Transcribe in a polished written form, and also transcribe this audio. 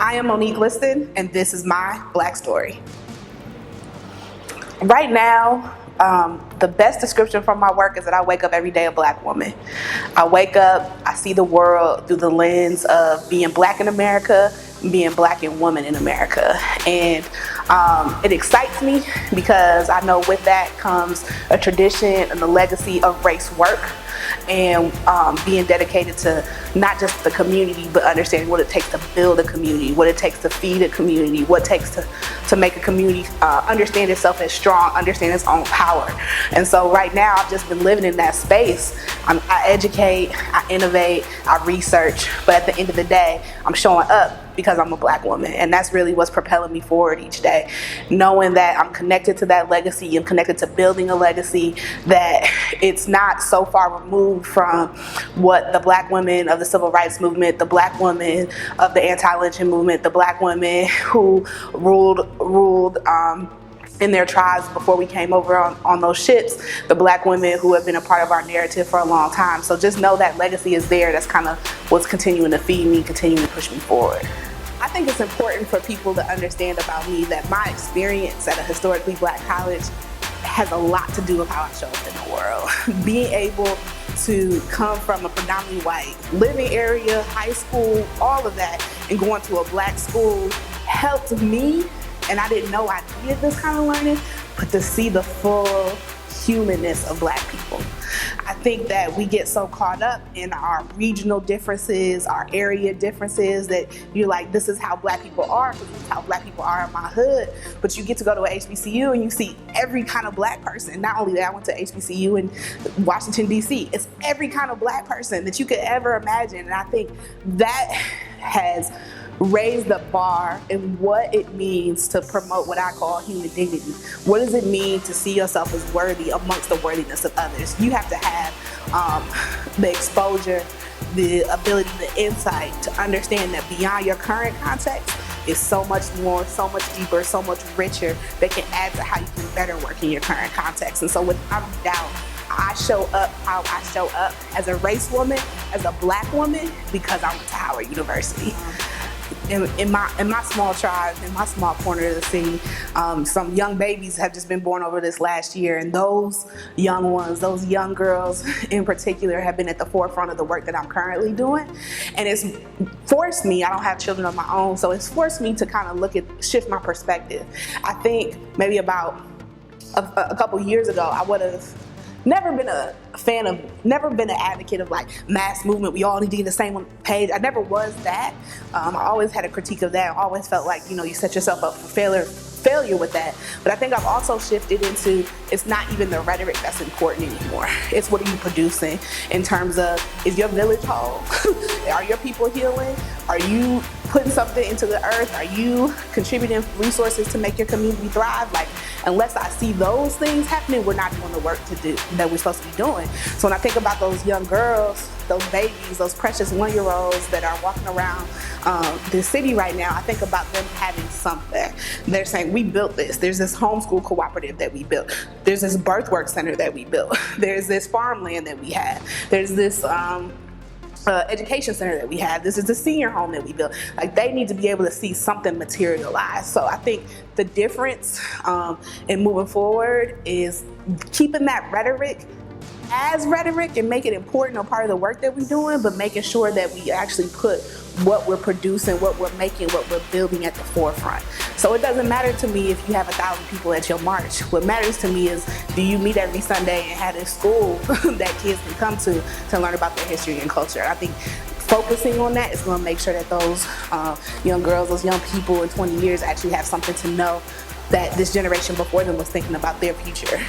I am Monique Liston, and this is my Black story. Right now, the best description for my work is that I wake up every day a Black woman. I wake up, I see the world through the lens of being Black in America, being Black and woman in America. And it excites me because I know with that comes a tradition and the legacy of race work, and being dedicated to not just the community, but understanding what it takes to build a community, what it takes to feed a community, what it takes to make a community understand itself as strong, understand its own power. And so right now, I've just been living in that space. I educate, I innovate, I research, but at the end of the day, I'm showing up because I'm a Black woman, and that's really what's propelling me forward each day. Knowing that I'm connected to that legacy, I'm connected to building a legacy, that it's not so far removed from what the Black women of the civil rights movement, the Black women of the anti-lynching movement, the Black women who ruled in their tribes before we came over on those ships, the Black women who have been a part of our narrative for a long time. So just know that legacy is there. That's kind of what's continuing to feed me, continuing to push me forward. I think it's important for people to understand about me that my experience at a historically Black college has a lot to do with how I show up in the world. Being able to come from a predominantly white living area, high school, all of that, and going to a Black school helped me. And I didn't know I needed this kind of learning, but to see the full humanness of Black people. I think that we get so caught up in our regional differences, our area differences, that you're like, this is how Black people are, because this is how Black people are in my hood. But you get to go to a HBCU and you see every kind of Black person. Not only that, I went to HBCU in Washington, D.C. It's every kind of Black person that you could ever imagine. And I think that has raise the bar in what it means to promote what I call human dignity. What does it mean to see yourself as worthy amongst the worthiness of others? You have to have the exposure, the ability, the insight to understand that beyond your current context is so much more, so much deeper, so much richer that can add to how you can better work in your current context. And so without doubt, I show up how I show up as a race woman, as a Black woman, because I went to Howard University. In my small tribe, in my small corner of the city, some young babies have just been born over this last year, and those young ones, those young girls in particular, have been at the forefront of the work that I'm currently doing. And it's forced me, I don't have children of my own, so it's forced me to kind of shift my perspective. I think maybe about a couple years ago, I would have never been a fan of, never been an advocate of like mass movement. We all need to get the same page. I never was that. I always had a critique of that. I always felt like, you set yourself up for failure with that. But I think I've also shifted into, it's not even the rhetoric that's important anymore. It's what are you producing in terms of, is your village whole? Are your people healing? Are you putting something into the earth? Are you contributing resources to make your community thrive? Like, unless I see those things happening, we're not doing the work to do that we're supposed to be doing. So when I think about those young girls, those babies, those precious 1-year-olds that are walking around the city right now, I think about them having something. They're saying, we built this. There's this homeschool cooperative that we built. There's this birth work center that we built. There's this farmland that we have. There's this education center that we have. This is the senior home that we built. Like, they need to be able to see something materialize. So I think the difference in moving forward is keeping that rhetoric as rhetoric and make it important a part of the work that we're doing, but making sure that we actually put what we're producing, what we're making, what we're building at the forefront. So it doesn't matter to me if you have 1,000 people at your march. What matters to me is, do you meet every Sunday and have a school that kids can come to learn about their history and culture? I think focusing on that is going to make sure that those young girls, those young people in 20 years actually have something to know that this generation before them was thinking about their future.